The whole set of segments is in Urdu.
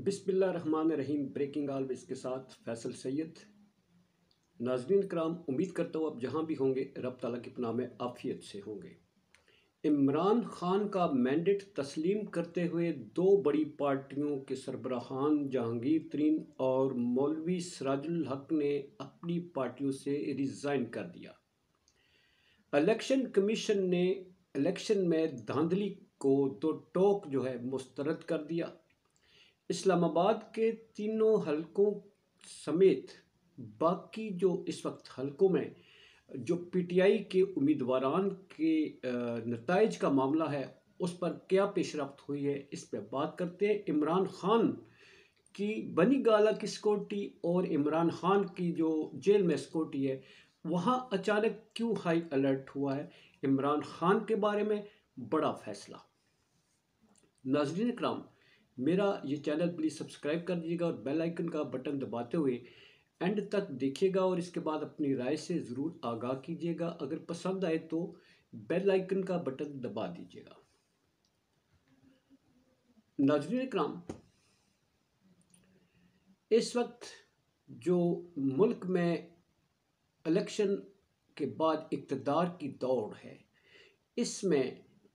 بسم اللہ الرحمن الرحیم۔ بریکنگ آلویز کے ساتھ فیصل سید۔ ناظرین کرام، امید کرتا ہوں آپ جہاں بھی ہوں گے رب تعالیٰ کی پناہ میں عافیت سے ہوں گے۔ عمران خان کا مینڈیٹ تسلیم کرتے ہوئے دو بڑی پارٹیوں کے سربراہان جہانگیر ترین اور مولوی سراج الحق نے اپنی پارٹیوں سے ریزائن کر دیا۔ الیکشن کمیشن نے الیکشن میں دھاندلی کو دو ٹوک مسترد کر دیا۔ اسلام آباد کے تینوں حلقوں سمیت باقی جو اس وقت حلقوں میں جو پی ٹی آئی کے امیدواران کے نتائج کا معاملہ ہے اس پر کیا پیش رفت ہوئی ہے، اس پہ بات کرتے ہیں۔ عمران خان کی بنی گالہ کی سیکورٹی اور عمران خان کی جو جیل میں سیکورٹی ہے وہاں اچانک کیوں ہائی الرٹ ہوا ہے، عمران خان کے بارے میں بڑا فیصلہ۔ ناظرین اکرام، میرا یہ چینل پلیز سبسکرائب کر دیجیے گا اور بیل آئیکن کا بٹن دباتے ہوئے اینڈ تک دیکھیے گا اور اس کے بعد اپنی رائے سے ضرور آگاہ کیجیے گا۔ اگر پسند آئے تو بیل آئیکن کا بٹن دبا دیجیے گا۔ ناظرین اکرام، اس وقت جو ملک میں الیکشن کے بعد اقتدار کی دوڑ ہے، اس میں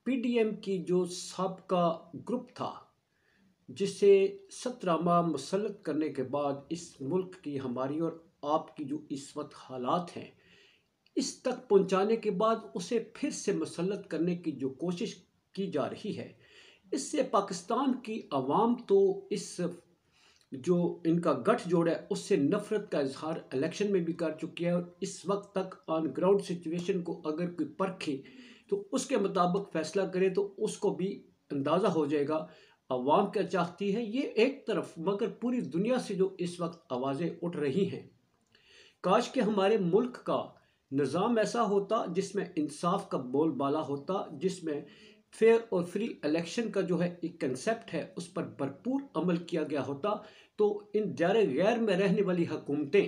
پی ڈی ایم کی جو سابقہ گروپ تھا جسے 17 ماہ مسلط کرنے کے بعد اس ملک کی، ہماری اور آپ کی جو اس وقت حالات ہیں اس تک پہنچانے کے بعد اسے پھر سے مسلط کرنے کی جو کوشش کی جا رہی ہے، اس سے پاکستان کی عوام تو اس جو ان کا گٹھ جوڑ ہے اس سے نفرت کا اظہار الیکشن میں بھی کر چکی ہے، اور اس وقت تک آن گراؤنڈ سچویشن کو اگر کوئی پرکھے تو اس کے مطابق فیصلہ کرے تو اس کو بھی اندازہ ہو جائے گا عوام کیا چاہتی ہے۔ یہ ایک طرف، مگر پوری دنیا سے جو اس وقت آوازیں اٹھ رہی ہیں، کاش کہ ہمارے ملک کا نظام ایسا ہوتا جس میں انصاف کا بول بالا ہوتا، جس میں فیئر اور فری الیکشن کا ایک کنسیپٹ ہے اس پر بھرپور عمل کیا گیا ہوتا، تو ان دار غیر میں رہنے والی حکومتیں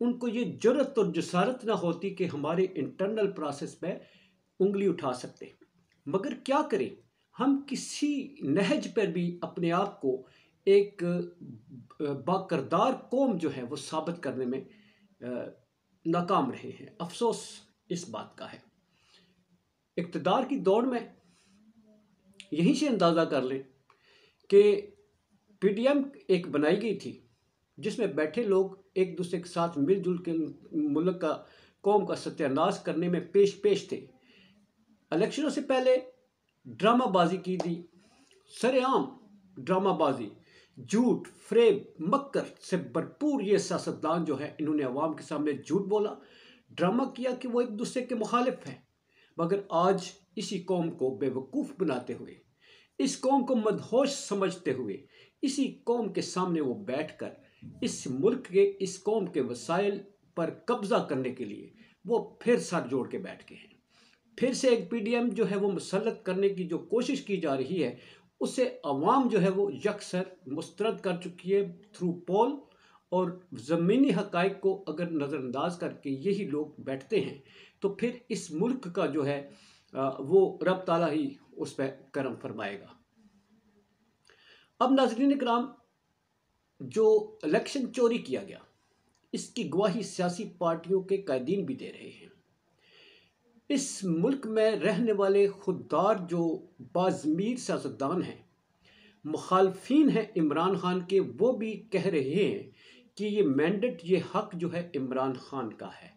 ان کو یہ جرأت اور جسارت نہ ہوتی کہ ہمارے انٹرنل پروسیس میں انگلی اٹھا سکتے۔ مگر کیا کریں، ہم کسی نہج پر بھی اپنے آپ کو ایک باکردار قوم وہ ثابت کرنے میں ناکام رہے ہیں۔ افسوس اس بات کا ہے۔ اقتدار کی دوڑ میں یہیں سے اندازہ کر لیں کہ پی ڈی ایم ایک بنائی گئی تھی جس میں بیٹھے لوگ ایک دوسرے کے ساتھ مل جل کے ملک کا، قوم کا ستیہ ناش کرنے میں پیش تھے۔ الیکشنوں سے پہلے ڈرامہ بازی کی تھی، سر عام ڈرامہ بازی، جھوٹ، فریب، مکر سے بھرپور یہ سیاستدان انہوں نے عوام کے سامنے جھوٹ بولا، ڈرامہ کیا کہ وہ ایک دوسرے کے مخالف ہیں، مگر آج اسی قوم کو بے وقوف بناتے ہوئے، اس قوم کو مدہوش سمجھتے ہوئے، اسی قوم کے سامنے وہ بیٹھ کر اس ملک کے، اس قوم کے وسائل پر قبضہ کرنے کے لیے وہ پھر سر جوڑ کے بیٹھ گئے ہیں۔ پھر سے ایک پی ڈی ایم وہ مسلط کرنے کی جو کوشش کی جا رہی ہے اسے عوام وہ یکسر مسترد کر چکی ہے تھرو پول، اور زمینی حقائق کو اگر نظر انداز کر کے یہی لوگ بیٹھتے ہیں تو پھر اس ملک کا وہ رب تعالیٰ ہی اس پہ کرم فرمائے گا۔ اب ناظرین اکرام، جو الیکشن چوری کیا گیا اس کی گواہی سیاسی پارٹیوں کے قائدین بھی دے رہے ہیں۔ اس ملک میں رہنے والے خوددار جو باضمیر سیاستدان ہیں، مخالفین ہیں عمران خان کے، وہ بھی کہہ رہے ہیں کہ یہ مینڈیٹ، یہ حق عمران خان کا ہے،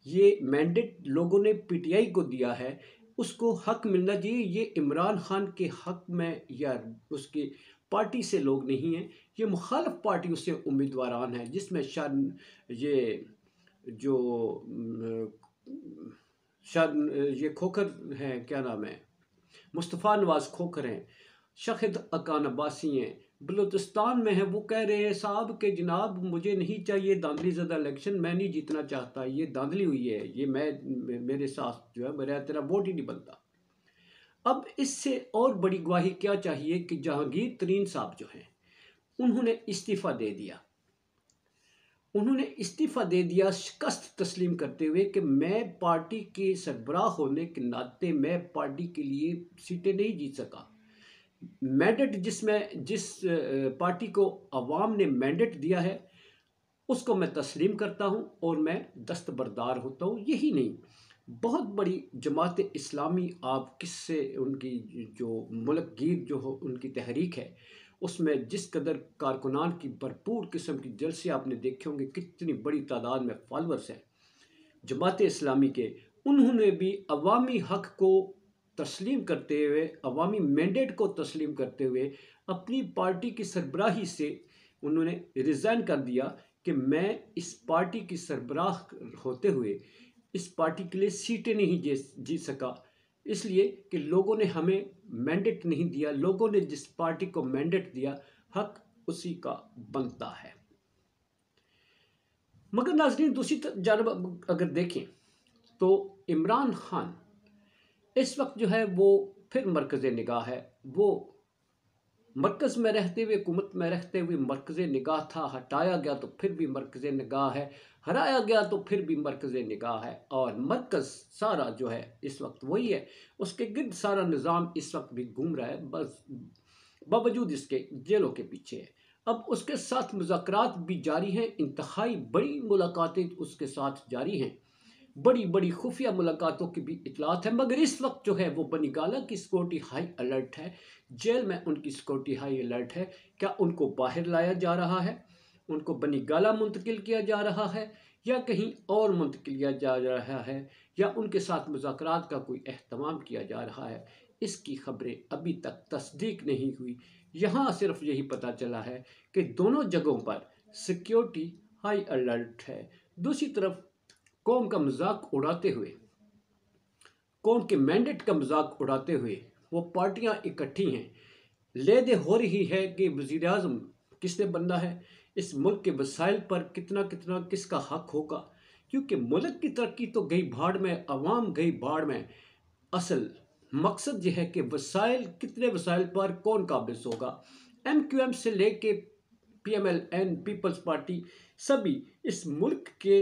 یہ مینڈیٹ لوگوں نے پی ٹی آئی کو دیا ہے، اس کو حق ملنا چاہیے۔ یہ عمران خان کے حق میں یا اس کی پارٹی سے لوگ نہیں ہیں، یہ مخالف پارٹیوں سے امیدواران ہیں، جس میں یہ کھوکھر ہیں، کیا نام ہے، مصطفیٰ نواز کھوکھر ہیں، شاہد اکان عباسی ہیں، بلوچستان میں ہیں، وہ کہہ رہے ہیں صاحب کہ جناب مجھے نہیں چاہیے دھاندلی زدہ الیکشن، میں نہیں جیتنا چاہتا، یہ دھاندلی ہوئی ہے، یہ میرے ساتھ میرا تیرا ووٹ ہی نہیں بنتا۔ اب اس سے اور بڑی گواہی کیا چاہیے کہ جہانگیر ترین صاحب ہیں انہوں نے استعفیٰ دے دیا۔ انہوں نے استعفیٰ دے دیا شکست تسلیم کرتے ہوئے کہ میں پارٹی کے سربراہ ہونے کے ناطے میں پارٹی کے لیے سیٹیں نہیں جیت سکا، مینڈیٹ جس پارٹی کو عوام نے مینڈیٹ دیا ہے اس کو میں تسلیم کرتا ہوں اور میں دستبردار ہوتا ہوں. یہی نہیں، بہت بڑی جماعت اسلامی، آپ کس سے ان کی جو ملک گیر جو ہو ان کی تحریک ہے، اس میں جس قدر کارکنان کی بھرپور قسم کی جلسے آپ نے دیکھے ہوں گے، کتنی بڑی تعداد میں فالورز ہیں جماعت اسلامی کے. انہوں نے بھی عوامی حق کو تسلیم کرتے ہوئے، عوامی مینڈیٹ کو تسلیم کرتے ہوئے اپنی پارٹی کی سربراہی سے انہوں نے ریزائن کر دیا کہ میں اس پارٹی کی سربراہ ہوتے ہوئے اس پارٹی کے لیے سیٹیں نہیں جیت سکا، اس لیے کہ لوگوں نے ہمیں مینڈیٹ نہیں دیا. لوگوں نے جس پارٹی کو مینڈیٹ دیا، حق اسی کا بنتا ہے. مگر ناظرین، دوسری جانب اگر دیکھیں تو عمران خان اس وقت جو ہے وہ پھر مرکز نگاہ ہے. وہ مرکز میں رہتے ہوئے، حکومت میں رہتے ہوئے مرکز نگاہ تھا، ہٹایا گیا تو پھر بھی مرکز نگاہ ہے، ہرایا گیا تو پھر بھی مرکز نگاہ ہے، اور مرکز سارا جو ہے اس وقت وہی ہے. اس کے گرد سارا نظام اس وقت بھی گھوم رہا ہے، بس باوجود اس کے جیلوں کے پیچھے ہے. اب اس کے ساتھ مذاکرات بھی جاری ہیں، انتہائی بڑی ملاقاتیں اس کے ساتھ جاری ہیں، بڑی بڑی خفیہ ملاقاتوں کی بھی اطلاعات ہیں. مگر اس وقت جو ہے وہ بنی گالہ کی سیکورٹی ہائی الرٹ ہے، جیل میں ان کی سیکورٹی ہائی الرٹ ہے. کیا ان کو باہر لایا جا رہا ہے، ان کو بنی گالہ منتقل کیا جا رہا ہے، یا کہیں اور منتقل کیا جا رہا ہے، یا ان کے ساتھ مذاکرات کا کوئی اہتمام کیا جا رہا ہے، اس کی خبریں ابھی تک تصدیق نہیں ہوئی. یہاں صرف یہی پتہ چلا ہے کہ دونوں جگہوں پر سیکیورٹی ہائی الرٹ ہے. دوسری طرف قوم کا مذاق اڑاتے ہوئے، قوم کے مینڈیٹ کا مذاق اڑاتے ہوئے وہ پارٹیاں اکٹھی ہیں. لے دے ہو رہی ہے کہ وزیر اعظم کس نے بننا ہے، اس ملک کے وسائل پر کتنا کتنا کس کا حق ہوگا، کیونکہ ملک کی ترقی تو گئی بھاڑ میں، عوام گئی بھاڑ میں. اصل مقصد یہ ہے کہ وسائل، کتنے وسائل پر کون قابض ہوگا. ایم کیو ایم سے لے کے P M L N, Peoples Party, سبھی اس ملک کے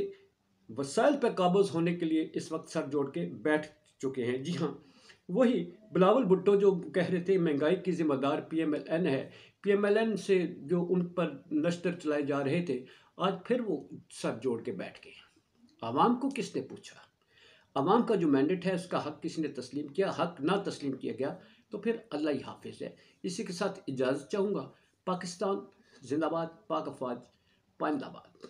وسائل پہ قابض ہونے کے لیے اس وقت سر جوڑ کے بیٹھ چکے ہیں. جی ہاں، وہی بلاول بھٹو جو کہہ رہے تھے مہنگائی کی ذمہ دار پی ایم ایل این ہے، پی ایم ایل این سے جو ان پر نشتر چلائے جا رہے تھے، آج پھر وہ سر جوڑ کے بیٹھ گئے. عوام کو کس نے پوچھا؟ عوام کا جو مینڈیٹ ہے اس کا حق کسی نے تسلیم کیا؟ حق نہ تسلیم کیا گیا تو پھر اللہ ہی حافظ ہے. اسی کے ساتھ اجازت چاہوں گا. پاکستان زندہ باد، پاک افواج پائندہ باد.